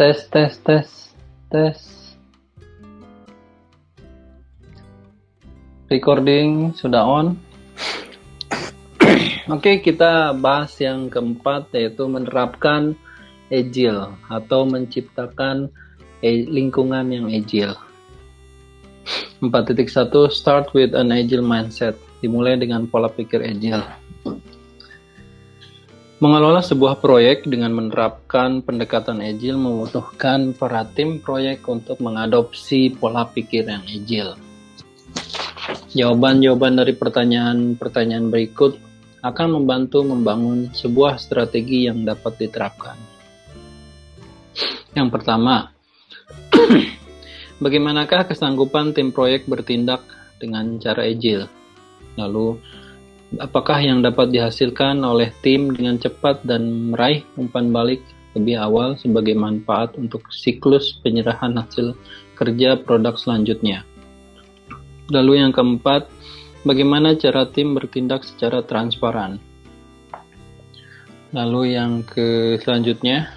Tes, tes, tes, tes. Recording sudah on. Oke, kita bahas yang keempat, yaitu menerapkan agile atau menciptakan lingkungan yang agile. 4.1 Start with an agile mindset. Dimulai dengan pola pikir agile. Mengelola sebuah proyek dengan menerapkan pendekatan agile membutuhkan para tim proyek untuk mengadopsi pola pikir yang agile. Jawaban-jawaban dari pertanyaan-pertanyaan berikut akan membantu membangun sebuah strategi yang dapat diterapkan. Yang pertama, bagaimanakah kesanggupan tim proyek bertindak dengan cara agile? Lalu, apakah yang dapat dihasilkan oleh tim dengan cepat dan meraih umpan balik lebih awal sebagai manfaat untuk siklus penyerahan hasil kerja produk selanjutnya? Lalu yang keempat, bagaimana cara tim bertindak secara transparan? Lalu yang selanjutnya,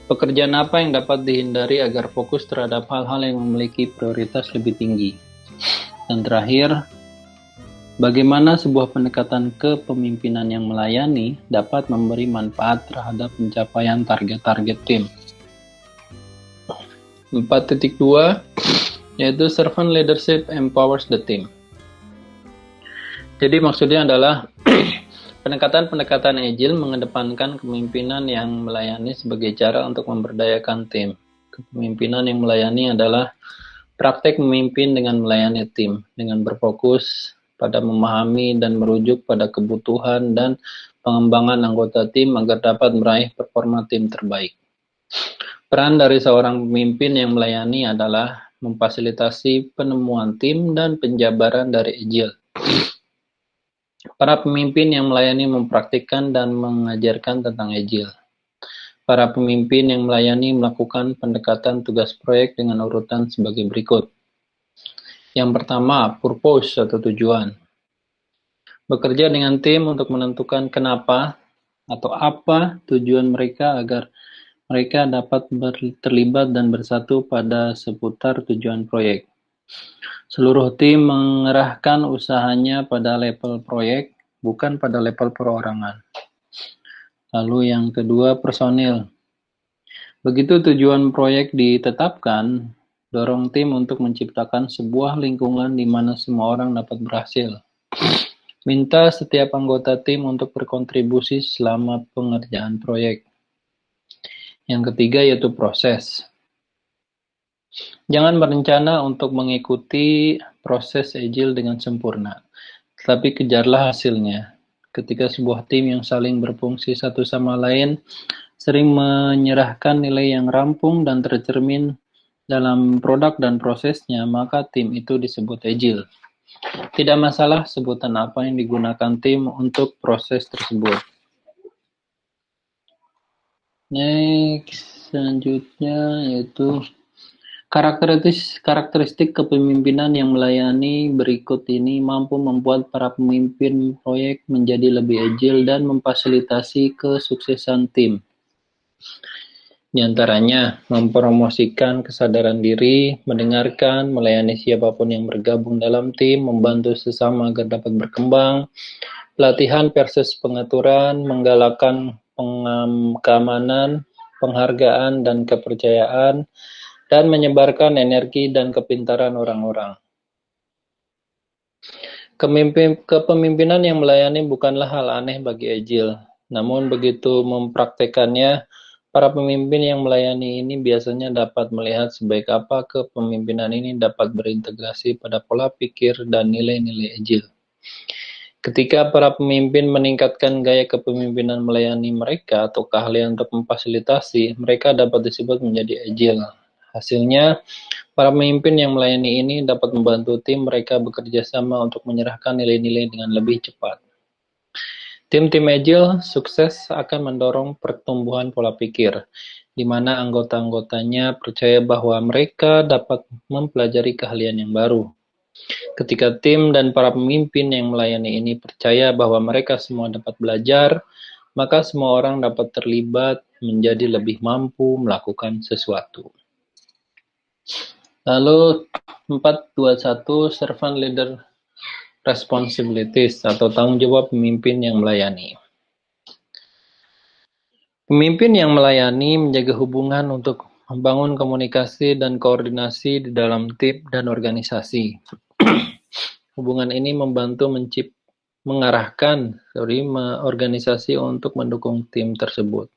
pekerjaan apa yang dapat dihindari agar fokus terhadap hal-hal yang memiliki prioritas lebih tinggi? Dan terakhir, bagaimana sebuah pendekatan kepemimpinan yang melayani dapat memberi manfaat terhadap pencapaian target-target tim? 4.2 yaitu servant leadership empowers the team. Jadi maksudnya adalah pendekatan-pendekatan agile mengedepankan kepemimpinan yang melayani sebagai cara untuk memberdayakan tim. Kepemimpinan yang melayani adalah praktek memimpin dengan melayani tim, dengan berfokus pada memahami dan merujuk pada kebutuhan dan pengembangan anggota tim agar dapat meraih performa tim terbaik. Peran dari seorang pemimpin yang melayani adalah memfasilitasi penemuan tim dan penjabaran dari agile. Para pemimpin yang melayani mempraktikkan dan mengajarkan tentang agile. Para pemimpin yang melayani melakukan pendekatan tugas proyek dengan urutan sebagai berikut. Yang pertama, purpose atau tujuan. Bekerja dengan tim untuk menentukan kenapa atau apa tujuan mereka agar mereka dapat terlibat dan bersatu pada seputar tujuan proyek. Seluruh tim mengerahkan usahanya pada level proyek, bukan pada level perorangan. Lalu yang kedua, personil. Begitu tujuan proyek ditetapkan, dorong tim untuk menciptakan sebuah lingkungan di mana semua orang dapat berhasil. Minta setiap anggota tim untuk berkontribusi selama pengerjaan proyek. Yang ketiga yaitu proses. Jangan berencana untuk mengikuti proses agile dengan sempurna, tetapi kejarlah hasilnya. Ketika sebuah tim yang saling berfungsi satu sama lain sering menyerahkan nilai yang rampung dan tercermin dalam produk dan prosesnya, maka tim itu disebut agile. Tidak masalah sebutan apa yang digunakan tim untuk proses tersebut. Next, selanjutnya yaitu karakteristik kepemimpinan yang melayani berikut ini mampu membuat para pemimpin proyek menjadi lebih agile dan memfasilitasi kesuksesan tim. Di antaranya, mempromosikan kesadaran diri, mendengarkan, melayani siapapun yang bergabung dalam tim, membantu sesama agar dapat berkembang, pelatihan versus pengaturan, menggalakkan keamanan, penghargaan, dan kepercayaan, dan menyebarkan energi dan kepintaran orang-orang. Kepemimpinan yang melayani bukanlah hal aneh bagi agile, namun begitu mempraktekannya, para pemimpin yang melayani ini biasanya dapat melihat sebaik apa kepemimpinan ini dapat berintegrasi pada pola pikir dan nilai-nilai agile. Ketika para pemimpin meningkatkan gaya kepemimpinan melayani mereka atau keahlian untuk memfasilitasi, mereka dapat disebut menjadi agile. Hasilnya, para pemimpin yang melayani ini dapat membantu tim mereka bekerja sama untuk menyerahkan nilai-nilai dengan lebih cepat. Tim-tim agile sukses akan mendorong pertumbuhan pola pikir, di mana anggota-anggotanya percaya bahwa mereka dapat mempelajari keahlian yang baru. Ketika tim dan para pemimpin yang melayani ini percaya bahwa mereka semua dapat belajar, maka semua orang dapat terlibat menjadi lebih mampu melakukan sesuatu. Lalu 421 servant leader responsibilities atau tanggung jawab pemimpin yang melayani. Pemimpin yang melayani menjaga hubungan untuk membangun komunikasi dan koordinasi di dalam tim dan organisasi. Hubungan ini membantu mengarahkan organisasi untuk mendukung tim tersebut.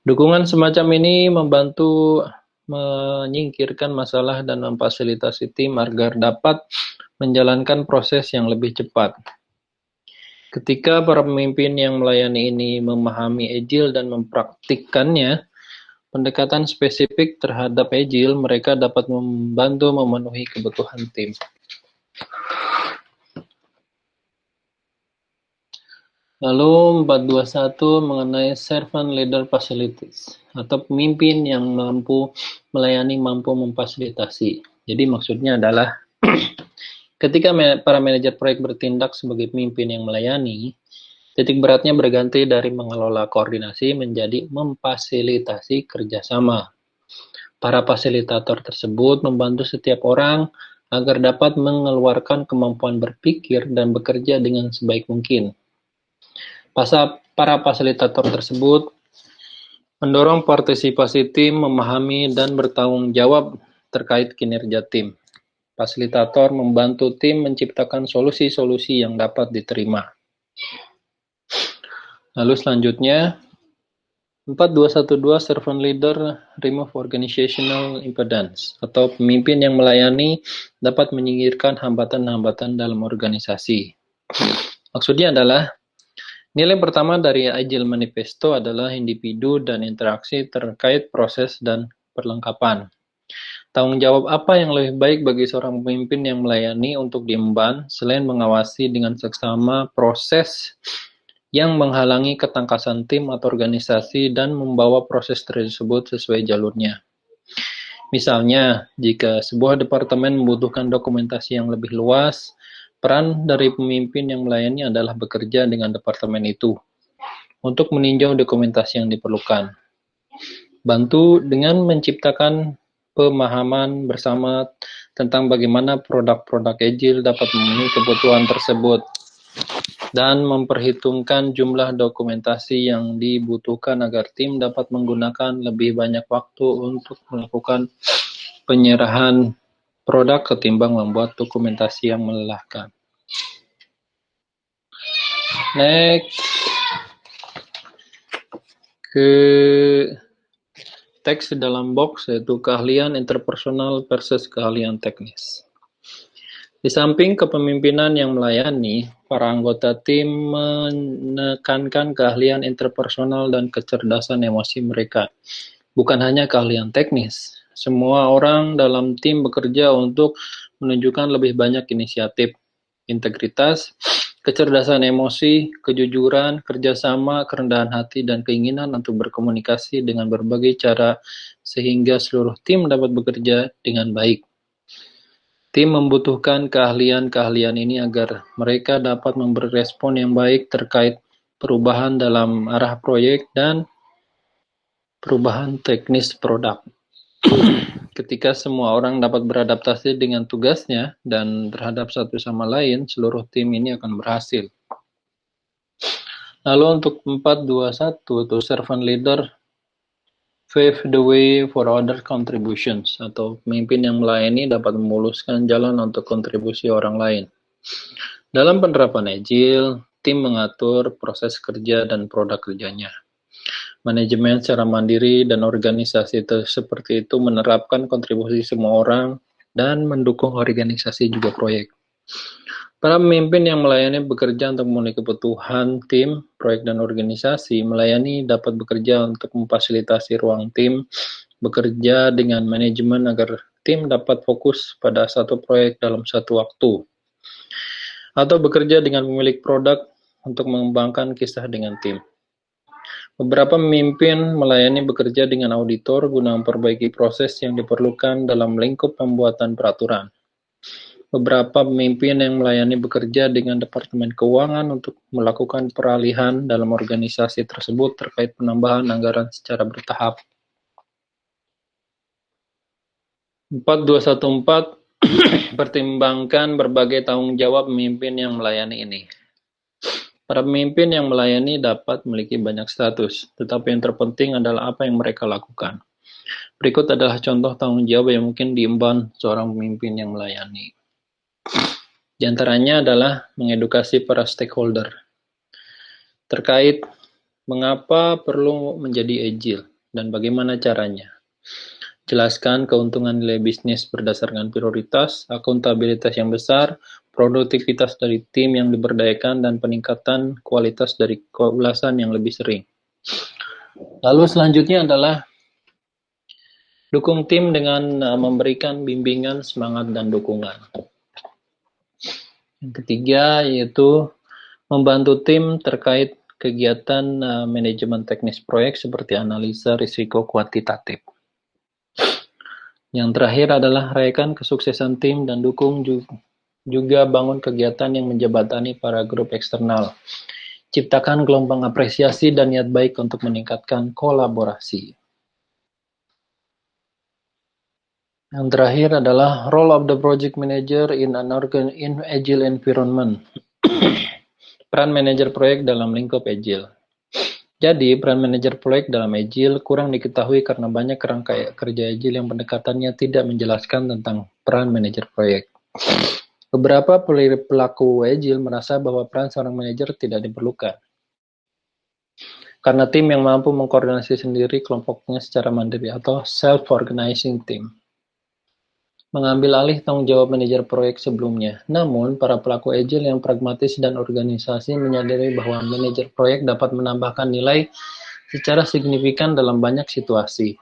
Dukungan semacam ini membantu menyingkirkan masalah dan memfasilitasi tim agar dapat menjalankan proses yang lebih cepat. Ketika para pemimpin yang melayani ini memahami Agile dan mempraktikkannya, pendekatan spesifik terhadap Agile, mereka dapat membantu memenuhi kebutuhan tim. Lalu 421 mengenai servant leader facilities atau pemimpin yang mampu melayani, mampu memfasilitasi. Jadi maksudnya adalah ketika para manajer proyek bertindak sebagai pemimpin yang melayani, titik beratnya berganti dari mengelola koordinasi menjadi memfasilitasi kerjasama. Para fasilitator tersebut membantu setiap orang agar dapat mengeluarkan kemampuan berpikir dan bekerja dengan sebaik mungkin. Para fasilitator tersebut mendorong partisipasi tim, memahami dan bertanggung jawab terkait kinerja tim. Fasilitator membantu tim menciptakan solusi-solusi yang dapat diterima. Lalu selanjutnya, 4212 servant leader remove organizational impedance atau pemimpin yang melayani dapat menyingkirkan hambatan-hambatan dalam organisasi. Maksudnya adalah nilai pertama dari Agile Manifesto adalah individu dan interaksi terkait proses dan perlengkapan. Tanggung jawab apa yang lebih baik bagi seorang pemimpin yang melayani untuk diemban selain mengawasi dengan seksama proses yang menghalangi ketangkasan tim atau organisasi dan membawa proses tersebut sesuai jalurnya. Misalnya, jika sebuah departemen membutuhkan dokumentasi yang lebih luas, peran dari pemimpin yang melayani adalah bekerja dengan departemen itu untuk meninjau dokumentasi yang diperlukan. Bantu dengan menciptakan pemahaman bersama tentang bagaimana produk-produk Agile dapat memenuhi kebutuhan tersebut dan memperhitungkan jumlah dokumentasi yang dibutuhkan agar tim dapat menggunakan lebih banyak waktu untuk melakukan penyerahan produk ketimbang membuat dokumentasi yang melelahkan. Next, ke teks dalam box yaitu keahlian interpersonal versus keahlian teknis. Di samping kepemimpinan yang melayani, para anggota tim menekankan keahlian interpersonal dan kecerdasan emosi mereka. Bukan hanya keahlian teknis, semua orang dalam tim bekerja untuk menunjukkan lebih banyak inisiatif, integritas, kecerdasan emosi, kejujuran, kerjasama, kerendahan hati, dan keinginan untuk berkomunikasi dengan berbagai cara sehingga seluruh tim dapat bekerja dengan baik. Tim membutuhkan keahlian-keahlian ini agar mereka dapat memberi respon yang baik terkait perubahan dalam arah proyek dan perubahan teknis produk. Ketika semua orang dapat beradaptasi dengan tugasnya dan terhadap satu sama lain, seluruh tim ini akan berhasil. Lalu untuk 421 itu servant leader pave the way for other contributions atau pemimpin yang melayani dapat memuluskan jalan untuk kontribusi orang lain. Dalam penerapan Agile, tim mengatur proses kerja dan produk kerjanya. Manajemen secara mandiri dan organisasi seperti itu menerapkan kontribusi semua orang dan mendukung organisasi juga proyek. Para pemimpin yang melayani bekerja untuk memenuhi kebutuhan tim, proyek, dan organisasi. Melayani dapat bekerja untuk memfasilitasi ruang tim, bekerja dengan manajemen agar tim dapat fokus pada satu proyek dalam satu waktu, atau bekerja dengan pemilik produk untuk mengembangkan kisah dengan tim. Beberapa pemimpin melayani bekerja dengan auditor guna memperbaiki proses yang diperlukan dalam lingkup pembuatan peraturan. Beberapa pemimpin yang melayani bekerja dengan Departemen Keuangan untuk melakukan peralihan dalam organisasi tersebut terkait penambahan anggaran secara bertahap. 4214 pertimbangkan berbagai tanggung jawab pemimpin yang melayani ini. Para pemimpin yang melayani dapat memiliki banyak status, tetapi yang terpenting adalah apa yang mereka lakukan. Berikut adalah contoh tanggung jawab yang mungkin diemban seorang pemimpin yang melayani. Di antaranya adalah mengedukasi para stakeholder terkait mengapa perlu menjadi agile dan bagaimana caranya. Jelaskan keuntungan nilai bisnis berdasarkan prioritas, akuntabilitas yang besar, produktivitas dari tim yang diberdayakan, dan peningkatan kualitas dari keulasan yang lebih sering. Lalu selanjutnya adalah dukung tim dengan memberikan bimbingan, semangat, dan dukungan. Yang ketiga yaitu membantu tim terkait kegiatan manajemen teknis proyek seperti analisa risiko kuantitatif. Yang terakhir adalah rayakan kesuksesan tim dan dukung juga bangun kegiatan yang menjembatani para grup eksternal. Ciptakan gelombang apresiasi dan niat baik untuk meningkatkan kolaborasi. Yang terakhir adalah role of the project manager in agile environment. Peran manajer proyek dalam lingkup agile. Jadi, peran manajer proyek dalam agile kurang diketahui karena banyak kerangka kerja agile yang pendekatannya tidak menjelaskan tentang peran manajer proyek. Beberapa pelaku agile merasa bahwa peran seorang manajer tidak diperlukan. Karena tim yang mampu mengkoordinasi sendiri kelompoknya secara mandiri atau self-organizing team mengambil alih tanggung jawab manajer proyek sebelumnya. Namun, para pelaku agile yang pragmatis dan organisasi menyadari bahwa manajer proyek dapat menambahkan nilai secara signifikan dalam banyak situasi.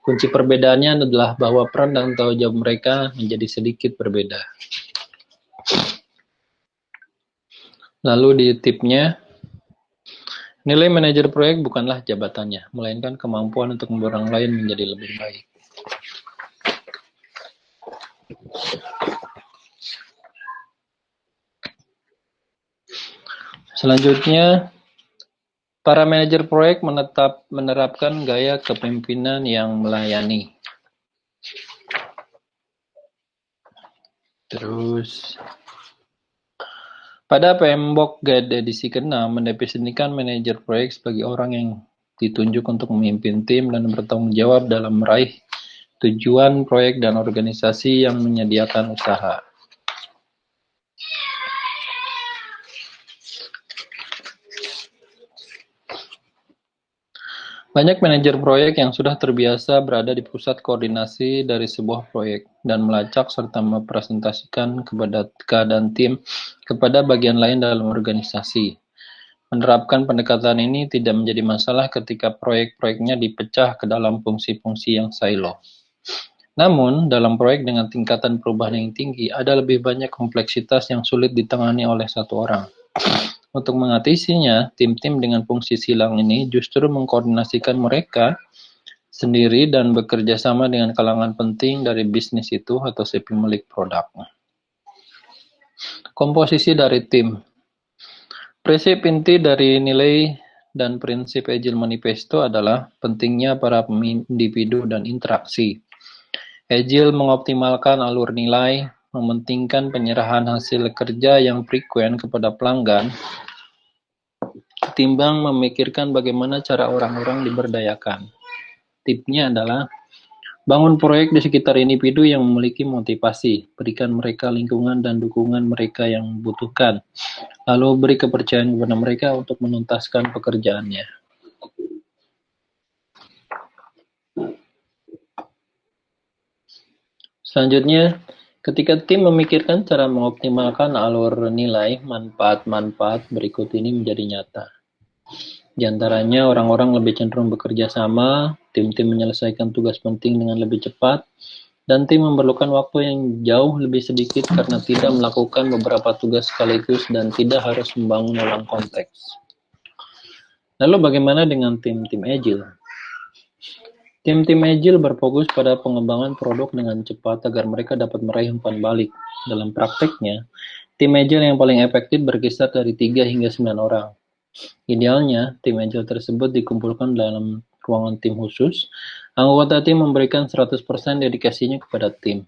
Kunci perbedaannya adalah bahwa peran dan tanggung jawab mereka menjadi sedikit berbeda. Lalu di tipnya, nilai manajer proyek bukanlah jabatannya, melainkan kemampuan untuk membuat orang lain menjadi lebih baik. Selanjutnya, para manajer proyek menerapkan gaya kepemimpinan yang melayani. Terus, pada PMBOK Guide edisi ke-6 mendefinisikan manajer proyek sebagai orang yang ditunjuk untuk memimpin tim dan bertanggung jawab dalam meraih tujuan proyek dan organisasi yang menyediakan usaha. Banyak manajer proyek yang sudah terbiasa berada di pusat koordinasi dari sebuah proyek dan melacak serta mempresentasikan keadaan tim kepada bagian lain dalam organisasi. Menerapkan pendekatan ini tidak menjadi masalah ketika proyek-proyeknya dipecah ke dalam fungsi-fungsi yang silo. Namun, dalam proyek dengan tingkatan perubahan yang tinggi, ada lebih banyak kompleksitas yang sulit ditangani oleh satu orang. Untuk mengatasinya, tim-tim dengan fungsi silang ini justru mengkoordinasikan mereka sendiri dan bekerja sama dengan kalangan penting dari bisnis itu atau si pemilik produk. Komposisi dari tim. Prinsip inti dari nilai dan prinsip Agile Manifesto adalah pentingnya para individu dan interaksi. Agile mengoptimalkan alur nilai, mementingkan penyerahan hasil kerja yang frekuen kepada pelanggan, ketimbang memikirkan bagaimana cara orang-orang diberdayakan. Tipsnya adalah, bangun proyek di sekitar individu yang memiliki motivasi, berikan mereka lingkungan dan dukungan mereka yang membutuhkan, lalu beri kepercayaan kepada mereka untuk menuntaskan pekerjaannya. Selanjutnya, ketika tim memikirkan cara mengoptimalkan alur nilai, manfaat-manfaat berikut ini menjadi nyata. Di antaranya, orang-orang lebih cenderung bekerja sama, tim-tim menyelesaikan tugas penting dengan lebih cepat, dan tim memerlukan waktu yang jauh lebih sedikit karena tidak melakukan beberapa tugas sekaligus dan tidak harus membangun ulang konteks. Lalu bagaimana dengan tim-tim agile? Tim-tim Agile berfokus pada pengembangan produk dengan cepat agar mereka dapat meraih umpan balik. Dalam prakteknya, tim Agile yang paling efektif berkisar dari 3 hingga 9 orang. Idealnya, tim Agile tersebut dikumpulkan dalam ruangan tim khusus. Anggota tim memberikan 100% dedikasinya kepada tim.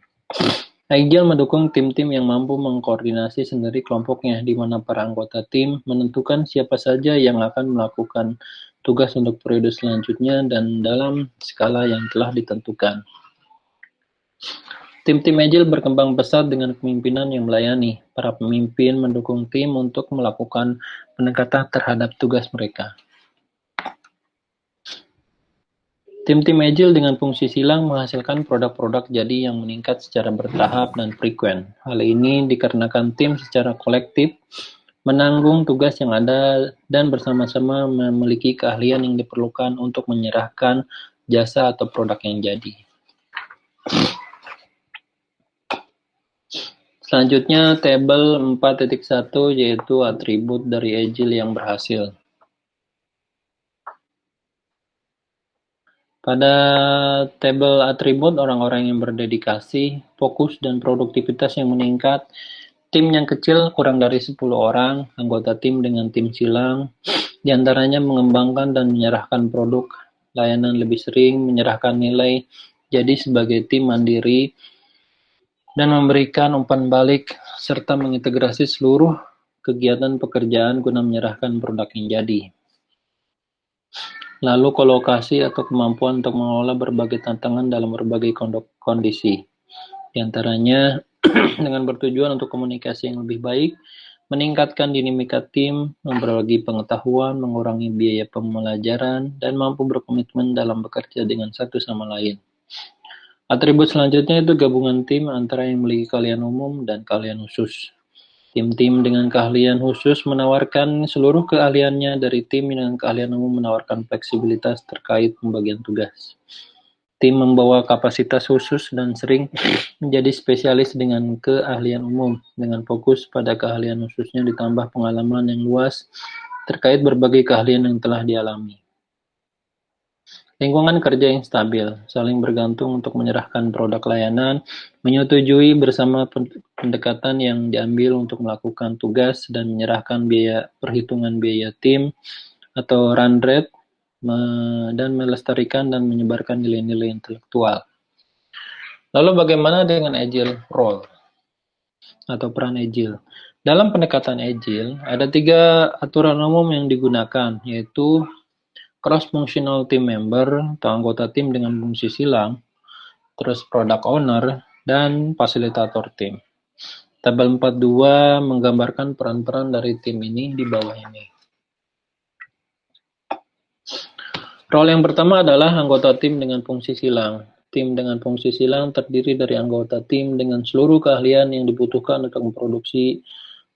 Agile mendukung tim-tim yang mampu mengkoordinasi sendiri kelompoknya, di mana para anggota tim menentukan siapa saja yang akan melakukan tugas untuk periode selanjutnya dan dalam skala yang telah ditentukan. Tim-tim Agile berkembang pesat dengan kepemimpinan yang melayani. Para pemimpin mendukung tim untuk melakukan pendekatan terhadap tugas mereka. Tim-tim Agile dengan fungsi silang menghasilkan produk-produk jadi yang meningkat secara bertahap dan frekuen. Hal ini dikarenakan tim secara kolektif menanggung tugas yang ada dan bersama-sama memiliki keahlian yang diperlukan untuk menyerahkan jasa atau produk yang jadi. Selanjutnya, tabel 4.1 yaitu atribut dari Agile yang berhasil. Pada tabel atribut, orang-orang yang berdedikasi, fokus, dan produktivitas yang meningkat, tim yang kecil kurang dari 10 orang, anggota tim dengan tim silang, diantaranya mengembangkan dan menyerahkan produk, layanan lebih sering, menyerahkan nilai, jadi sebagai tim mandiri, dan memberikan umpan balik, serta mengintegrasi seluruh kegiatan pekerjaan guna menyerahkan produk yang jadi. Lalu kolokasi atau kemampuan untuk mengelola berbagai tantangan dalam berbagai kondisi. Di antaranya dengan bertujuan untuk komunikasi yang lebih baik, meningkatkan dinamika tim, berbagi pengetahuan, mengurangi biaya pembelajaran, dan mampu berkomitmen dalam bekerja dengan satu sama lain. Atribut selanjutnya itu gabungan tim antara yang memiliki keahlian umum dan keahlian khusus. Tim-tim dengan keahlian khusus menawarkan seluruh keahliannya dari tim dengan keahlian umum menawarkan fleksibilitas terkait pembagian tugas. Tim membawa kapasitas khusus dan sering menjadi spesialis dengan keahlian umum, dengan fokus pada keahlian khususnya ditambah pengalaman yang luas terkait berbagai keahlian yang telah dialami. Lingkungan kerja yang stabil, saling bergantung untuk menyerahkan produk layanan, menyetujui bersama pendekatan yang diambil untuk melakukan tugas dan menyerahkan perhitungan biaya tim atau run rate, dan melestarikan dan menyebarkan nilai-nilai intelektual. Lalu bagaimana dengan Agile Role atau peran Agile? Dalam pendekatan Agile, ada 3 aturan umum yang digunakan, yaitu cross-functional team member atau anggota tim dengan fungsi silang, terus product owner, dan fasilitator tim. Tabel 42 menggambarkan peran-peran dari tim ini di bawah ini. Role yang pertama adalah anggota tim dengan fungsi silang. Tim dengan fungsi silang terdiri dari anggota tim dengan seluruh keahlian yang dibutuhkan untuk memproduksi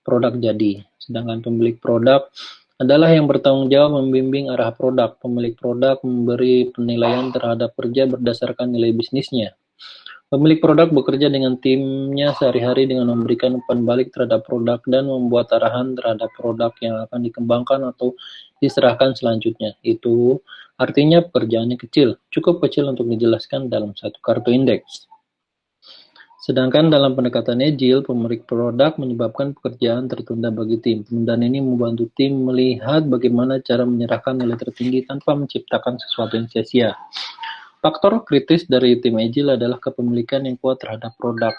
produk jadi. Sedangkan pemilik produk adalah yang bertanggung jawab membimbing arah produk. Pemilik produk memberi penilaian terhadap kerja berdasarkan nilai bisnisnya. Pemilik produk bekerja dengan timnya sehari-hari dengan memberikan umpan balik terhadap produk dan membuat arahan terhadap produk yang akan dikembangkan atau diserahkan selanjutnya. Itu artinya pekerjaannya kecil, cukup kecil untuk dijelaskan dalam satu kartu indeks. Sedangkan dalam pendekatan Agile, pemilik produk menyebabkan pekerjaan tertunda bagi tim. Penundaan ini membantu tim melihat bagaimana cara menyerahkan nilai tertinggi tanpa menciptakan sesuatu yang sia-sia. Faktor kritis dari tim Agile adalah kepemilikan yang kuat terhadap produk.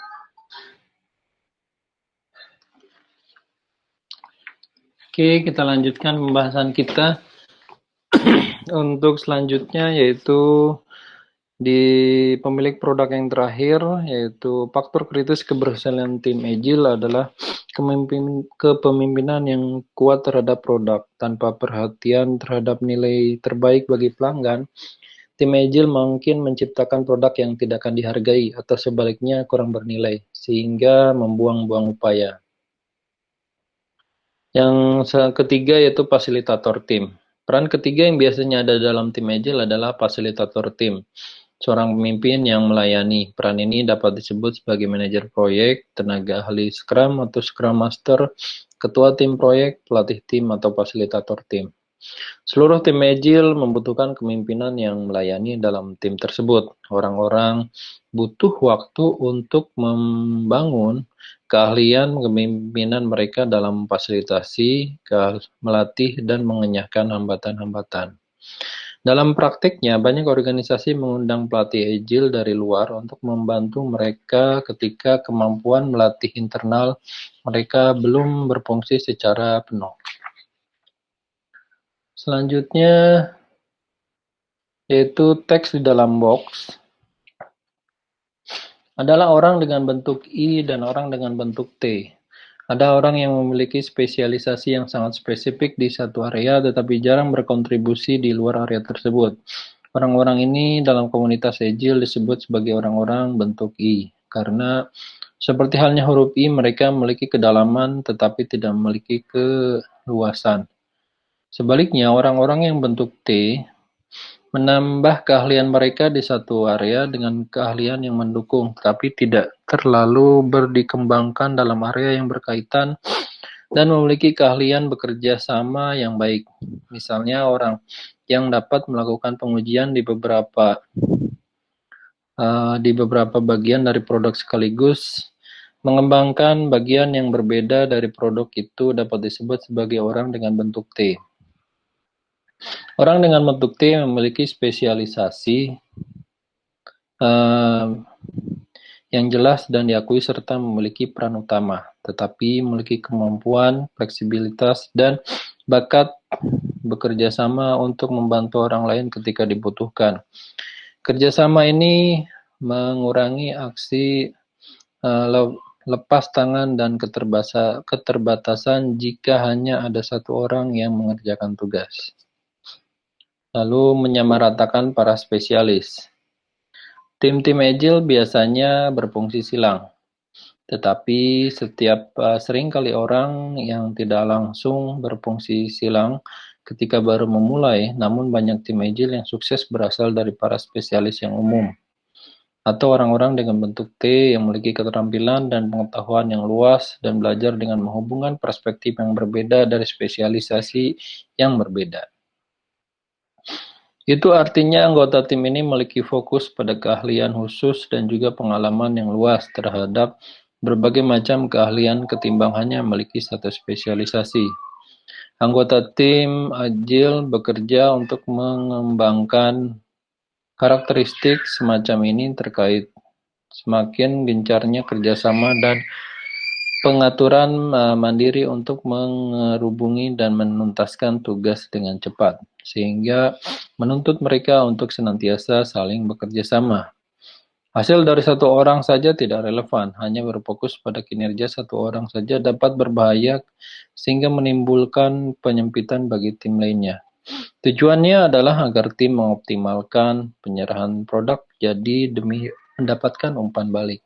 Oke, kita lanjutkan pembahasan kita untuk selanjutnya, yaitu di pemilik produk yang terakhir, yaitu faktor kritis keberhasilan tim Agile adalah kepemimpinan yang kuat terhadap produk. Tanpa perhatian terhadap nilai terbaik bagi pelanggan, tim Agile mungkin menciptakan produk yang tidak akan dihargai atau sebaliknya kurang bernilai, sehingga membuang-buang upaya. Yang ketiga yaitu fasilitator tim. Peran ketiga yang biasanya ada dalam tim Agile adalah fasilitator tim. Seorang pemimpin yang melayani. Peran ini dapat disebut sebagai manajer proyek, tenaga ahli Scrum atau Scrum Master, ketua tim proyek, pelatih tim, atau fasilitator tim. Seluruh tim Agile membutuhkan kepemimpinan yang melayani dalam tim tersebut. Orang-orang butuh waktu untuk membangun keahlian kepemimpinan mereka dalam memfasilitasi, melatih, dan mengenyahkan hambatan-hambatan. Dalam praktiknya, banyak organisasi mengundang pelatih Agile dari luar untuk membantu mereka ketika kemampuan melatih internal mereka belum berfungsi secara penuh. Selanjutnya, yaitu teks di dalam box, adalah orang dengan bentuk I dan orang dengan bentuk T. Ada orang yang memiliki spesialisasi yang sangat spesifik di satu area tetapi jarang berkontribusi di luar area tersebut. Orang-orang ini dalam komunitas Agile disebut sebagai orang-orang bentuk I, karena seperti halnya huruf I, mereka memiliki kedalaman tetapi tidak memiliki keluasan. Sebaliknya, orang-orang yang bentuk T menambah keahlian mereka di satu area dengan keahlian yang mendukung, tapi tidak terlalu berdikembangkan dalam area yang berkaitan dan memiliki keahlian bekerja sama yang baik. Misalnya, orang yang dapat melakukan pengujian di beberapa bagian dari produk sekaligus mengembangkan bagian yang berbeda dari produk itu dapat disebut sebagai orang dengan bentuk T. Orang dengan bentuk T memiliki spesialisasi yang jelas dan diakui serta memiliki peran utama, tetapi memiliki kemampuan, fleksibilitas, dan bakat bekerja sama untuk membantu orang lain ketika dibutuhkan. Kerjasama ini mengurangi aksi lepas tangan dan keterbatasan jika hanya ada satu orang yang mengerjakan tugas. Lalu menyamaratakan para spesialis. Tim-tim Agile biasanya berfungsi silang, tetapi seringkali orang yang tidak langsung berfungsi silang ketika baru memulai, namun banyak tim Agile yang sukses berasal dari para spesialis yang umum, atau orang-orang dengan bentuk T yang memiliki keterampilan dan pengetahuan yang luas dan belajar dengan menghubungkan perspektif yang berbeda dari spesialisasi yang berbeda. Itu artinya anggota tim ini memiliki fokus pada keahlian khusus dan juga pengalaman yang luas terhadap berbagai macam keahlian ketimbang hanya memiliki satu spesialisasi. Anggota tim Agile bekerja untuk mengembangkan karakteristik semacam ini terkait semakin gencarnya kerjasama dan pengaturan mandiri untuk mengerubungi dan menuntaskan tugas dengan cepat, sehingga menuntut mereka untuk senantiasa saling bekerja sama. Hasil dari satu orang saja tidak relevan, hanya berfokus pada kinerja satu orang saja dapat berbahaya sehingga menimbulkan penyempitan bagi tim lainnya. Tujuannya adalah agar tim mengoptimalkan penyerahan produk jadi demi mendapatkan umpan balik.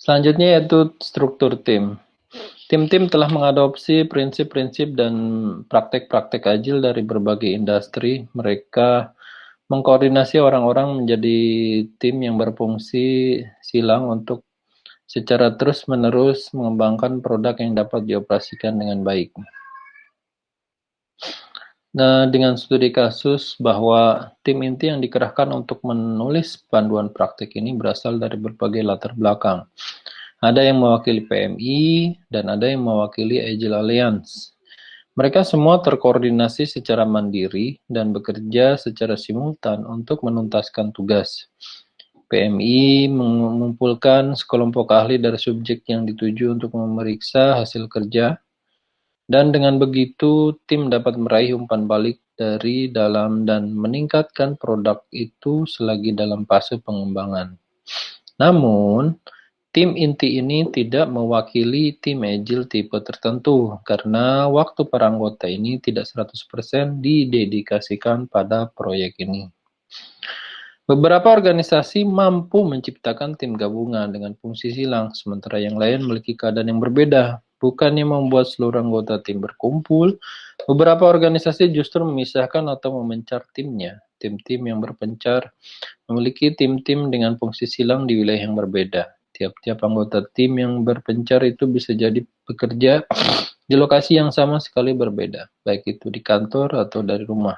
Selanjutnya yaitu struktur tim. Tim-tim telah mengadopsi prinsip-prinsip dan praktek-praktek Agile dari berbagai industri. Mereka mengkoordinasi orang-orang menjadi tim yang berfungsi silang untuk secara terus-menerus mengembangkan produk yang dapat dioperasikan dengan baik. Nah, dengan studi kasus bahwa tim inti yang dikerahkan untuk menulis panduan praktik ini berasal dari berbagai latar belakang. Ada yang mewakili PMI dan ada yang mewakili Agile Alliance. Mereka semua terkoordinasi secara mandiri dan bekerja secara simultan untuk menuntaskan tugas. PMI mengumpulkan sekelompok ahli dari subjek yang dituju untuk memeriksa hasil kerja, dan dengan begitu tim dapat meraih umpan balik dari dalam dan meningkatkan produk itu selagi dalam fase pengembangan. Namun, tim inti ini tidak mewakili tim Agile tipe tertentu, karena waktu para anggota ini tidak 100% didedikasikan pada proyek ini. Beberapa organisasi mampu menciptakan tim gabungan dengan fungsi silang, sementara yang lain memiliki keadaan yang berbeda. Bukannya membuat seluruh anggota tim berkumpul, beberapa organisasi justru memisahkan atau memencar timnya. Tim-tim yang berpencar memiliki tim-tim dengan fungsi silang di wilayah yang berbeda. Tiap-tiap anggota tim yang berpencar itu bisa jadi bekerja di lokasi yang sama sekali berbeda, baik itu di kantor atau dari rumah.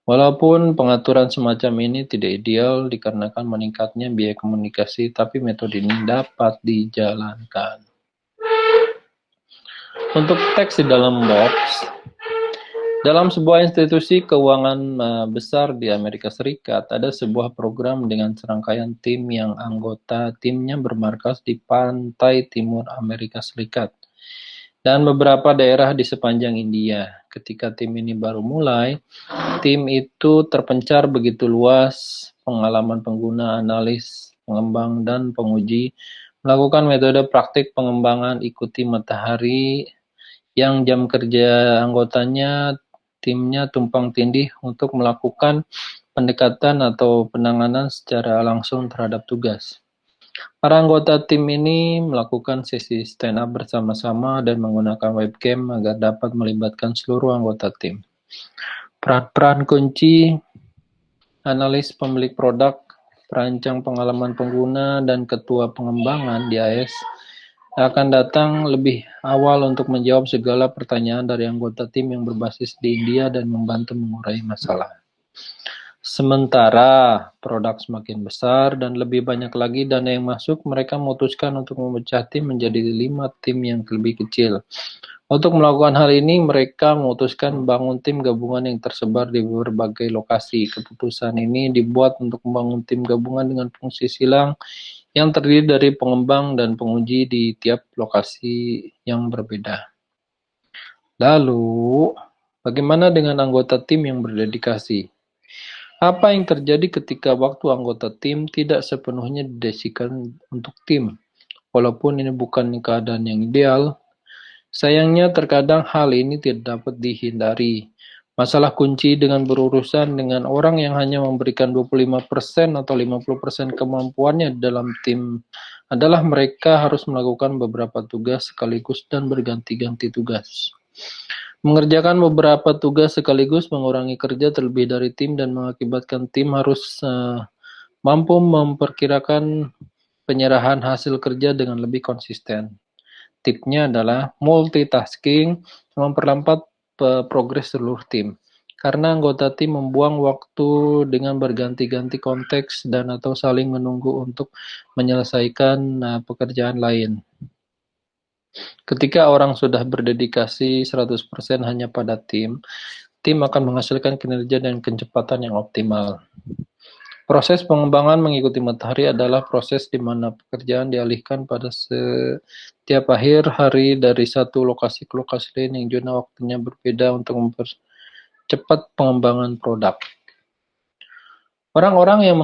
Walaupun pengaturan semacam ini tidak ideal dikarenakan meningkatnya biaya komunikasi, tapi metode ini dapat dijalankan. Untuk teks di dalam box, dalam sebuah institusi keuangan besar di Amerika Serikat, ada sebuah program dengan serangkaian tim yang anggota timnya bermarkas di pantai timur Amerika Serikat dan beberapa daerah di sepanjang India. Ketika tim ini baru mulai, tim itu terpencar begitu luas, pengalaman pengguna, analis, pengembang, dan penguji melakukan metode praktik pengembangan ikuti matahari yang jam kerja anggotanya timnya tumpang tindih untuk melakukan pendekatan atau penanganan secara langsung terhadap tugas. Para anggota tim ini melakukan sesi stand up bersama-sama dan menggunakan webcam agar dapat melibatkan seluruh anggota tim. Peran-peran kunci analis pemilik produk, perancang pengalaman pengguna, dan ketua pengembangan di AS akan datang lebih awal untuk menjawab segala pertanyaan dari anggota tim yang berbasis di India dan membantu mengurai masalah. Sementara produk semakin besar dan lebih banyak lagi dana yang masuk, mereka memutuskan untuk memecah tim menjadi 5 tim yang lebih kecil. Untuk melakukan hal ini, mereka memutuskan membangun tim gabungan yang tersebar di berbagai lokasi. Keputusan ini dibuat untuk membangun tim gabungan dengan fungsi silang yang terdiri dari pengembang dan penguji di tiap lokasi yang berbeda. Lalu, bagaimana dengan anggota tim yang berdedikasi? Apa yang terjadi ketika waktu anggota tim tidak sepenuhnya didedikasikan untuk tim? Walaupun ini bukan keadaan yang ideal, sayangnya terkadang hal ini tidak dapat dihindari. Masalah kunci dengan berurusan dengan orang yang hanya memberikan 25% atau 50% kemampuannya dalam tim adalah mereka harus melakukan beberapa tugas sekaligus dan berganti-ganti tugas. Mengerjakan beberapa tugas sekaligus mengurangi kerja terlebih dari tim dan mengakibatkan tim harus mampu memperkirakan penyerahan hasil kerja dengan lebih konsisten. Tipsnya adalah multitasking memperlambat progres seluruh tim. Karena anggota tim membuang waktu dengan berganti-ganti konteks dan atau saling menunggu untuk menyelesaikan pekerjaan lain. Ketika orang sudah berdedikasi 100% hanya pada tim akan menghasilkan kinerja dan kecepatan yang optimal. Proses pengembangan mengikuti matahari adalah proses di mana pekerjaan dialihkan pada setiap akhir hari dari satu lokasi ke lokasi lain yang zona waktunya berbeda untuk mempercepat pengembangan produk. Orang-orang yang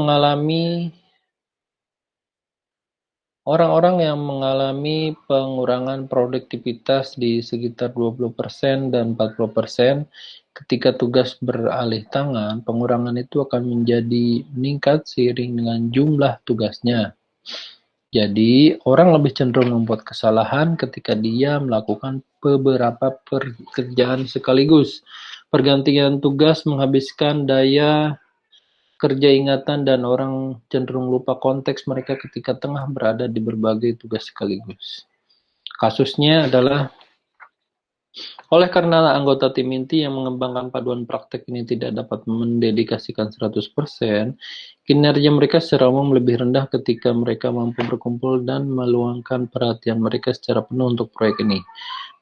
mengalami pengurangan produktivitas di sekitar 20% dan 40% ketika tugas beralih tangan, pengurangan itu akan menjadi meningkat seiring dengan jumlah tugasnya. Jadi, orang lebih cenderung membuat kesalahan ketika dia melakukan beberapa pekerjaan sekaligus. Pergantian tugas menghabiskan daya kerja ingatan dan orang cenderung lupa konteks mereka ketika tengah berada di berbagai tugas sekaligus. Kasusnya adalah oleh karena anggota tim inti yang mengembangkan paduan praktek ini tidak dapat mendedikasikan 100%, kinerja mereka secara umum lebih rendah ketika mereka mampu berkumpul dan meluangkan perhatian mereka secara penuh untuk proyek ini.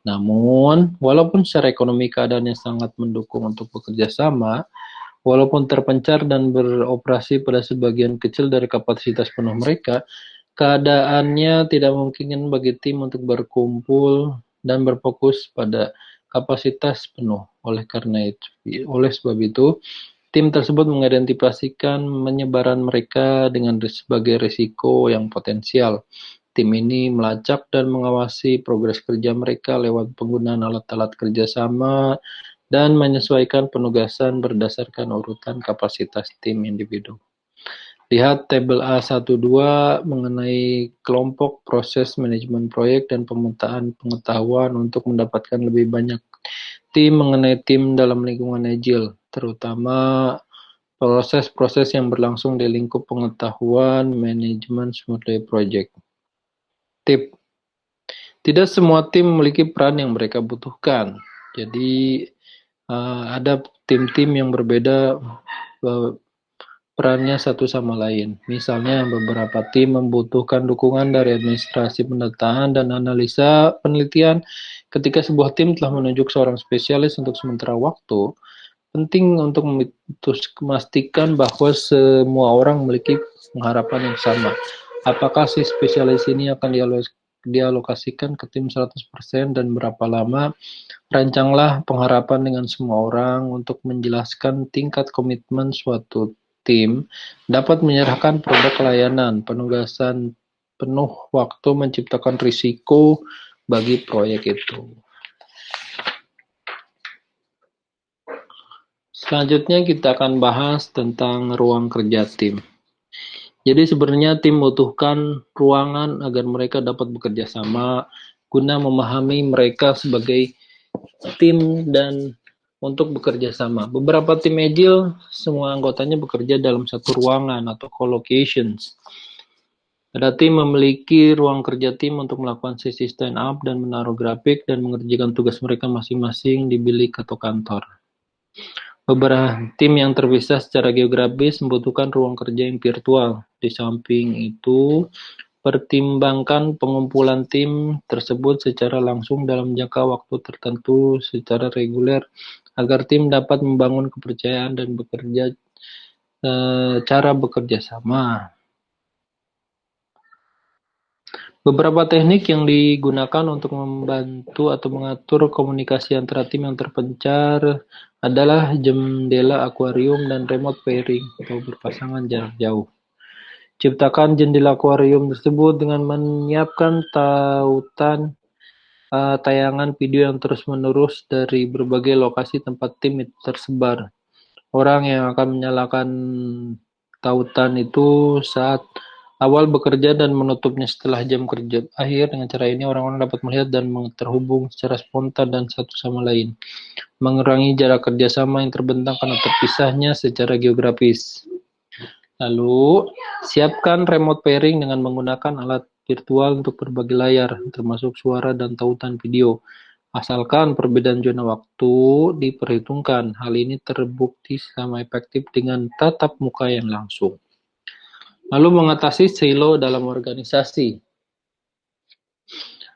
Namun, walaupun secara ekonomi keadaannya sangat mendukung untuk bekerja sama, walaupun terpencar dan beroperasi pada sebagian kecil dari kapasitas penuh mereka, keadaannya tidak memungkinkan bagi tim untuk berkumpul dan berfokus pada kapasitas penuh. Oleh sebab itu, tim tersebut mengidentifikasikan penyebaran mereka dengan sebagai risiko yang potensial. Tim ini melacak dan mengawasi progres kerja mereka lewat penggunaan alat-alat kerjasama dan menyesuaikan penugasan berdasarkan urutan kapasitas tim individu. Lihat tabel A12 mengenai kelompok proses manajemen proyek dan pemetaan pengetahuan untuk mendapatkan lebih banyak tim mengenai tim dalam lingkungan Agile, terutama proses-proses yang berlangsung di lingkup pengetahuan manajemen Smoothly Project. Tip Tidak semua tim memiliki peran yang mereka butuhkan. Jadi ada tim-tim yang berbeda perannya satu sama lain. Misalnya, beberapa tim membutuhkan dukungan dari administrasi pendataan dan analisa penelitian. Ketika sebuah tim telah menunjuk seorang spesialis untuk sementara waktu, penting untuk memastikan bahwa semua orang memiliki pengharapan yang sama. Apakah si spesialis ini akan dialokasikan ke tim 100% dan berapa lama? Rancanglah pengharapan dengan semua orang untuk menjelaskan tingkat komitmen suatu tim dapat menyerahkan produk layanan, penugasan penuh waktu menciptakan risiko bagi proyek itu. Selanjutnya kita akan bahas tentang ruang kerja tim. Jadi sebenarnya tim membutuhkan ruangan agar mereka dapat bekerja sama guna memahami mereka sebagai tim dan untuk bekerja sama. Beberapa tim Agile, semua anggotanya bekerja dalam satu ruangan atau co-locations. Ada tim memiliki ruang kerja tim untuk melakukan sesi stand up dan menaruh grafik dan mengerjakan tugas mereka masing-masing di bilik atau kantor. Beberapa tim yang terpisah secara geografis membutuhkan ruang kerja yang virtual. Di samping itu, pertimbangkan pengumpulan tim tersebut secara langsung dalam jangka waktu tertentu secara reguler agar tim dapat membangun kepercayaan dan cara bekerja sama. Beberapa teknik yang digunakan untuk membantu atau mengatur komunikasi antara tim yang terpencar adalah jendela akuarium dan remote pairing atau berpasangan jarak jauh. Ciptakan jendela akuarium tersebut dengan menyiapkan tautan tayangan video yang terus-menerus dari berbagai lokasi tempat tim itu tersebar. Orang yang akan menyalakan tautan itu saat awal bekerja dan menutupnya setelah jam kerja akhir. Dengan cara ini, orang-orang dapat melihat dan terhubung secara spontan dan satu sama lain, mengurangi jarak kerjasama yang terbentang karena terpisahnya secara geografis. Lalu, siapkan remote pairing dengan menggunakan alat virtual untuk berbagai layar, termasuk suara dan tautan video. Asalkan perbedaan zona waktu diperhitungkan, hal ini terbukti sama efektif dengan tatap muka yang langsung. Lalu mengatasi silo dalam organisasi.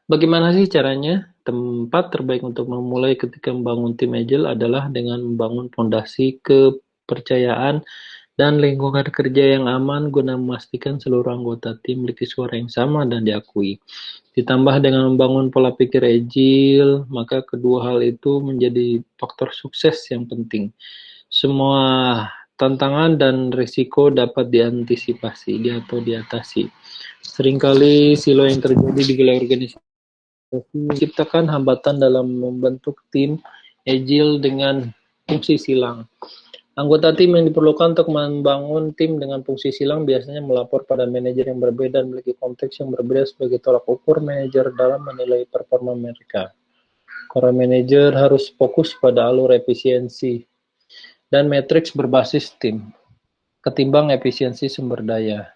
Bagaimana sih caranya? Tempat terbaik untuk memulai ketika membangun tim Agile adalah dengan membangun fondasi kepercayaan dan lingkungan kerja yang aman guna memastikan seluruh anggota tim memiliki suara yang sama dan diakui. Ditambah dengan membangun pola pikir Agile, maka kedua hal itu menjadi faktor sukses yang penting. Semua tantangan dan risiko dapat diantisipasi atau diatasi. Seringkali silo yang terjadi di wilayah organisasi menciptakan hambatan dalam membentuk tim Agile dengan fungsi silang. Anggota tim yang diperlukan untuk membangun tim dengan fungsi silang biasanya melapor pada manajer yang berbeda dan memiliki konteks yang berbeda sebagai tolak ukur manajer dalam menilai performa mereka. Para manajer harus fokus pada alur efisiensi dan matriks berbasis tim, ketimbang efisiensi sumber daya.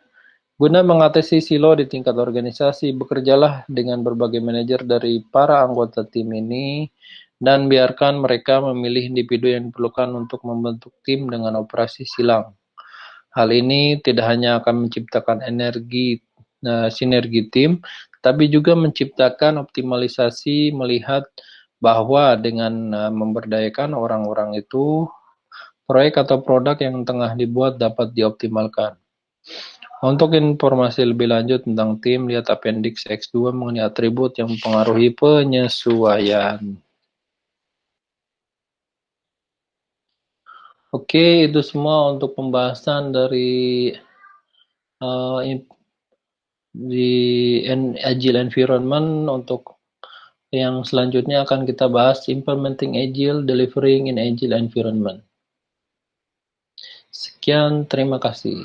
Guna mengatasi silo di tingkat organisasi, bekerjalah dengan berbagai manajer dari para anggota tim ini, dan biarkan mereka memilih individu yang diperlukan untuk membentuk tim dengan operasi silang. Hal ini tidak hanya akan menciptakan sinergi tim, tapi juga menciptakan optimalisasi melihat bahwa dengan memberdayakan orang-orang itu, proyek atau produk yang tengah dibuat dapat dioptimalkan. Untuk informasi lebih lanjut tentang tim, lihat Appendix X2 mengenai atribut yang mempengaruhi penyesuaian. Oke, itu semua untuk pembahasan dari di Agile Environment. Untuk yang selanjutnya akan kita bahas Implementing Agile, Delivering in Agile Environment. Sekian, terima kasih.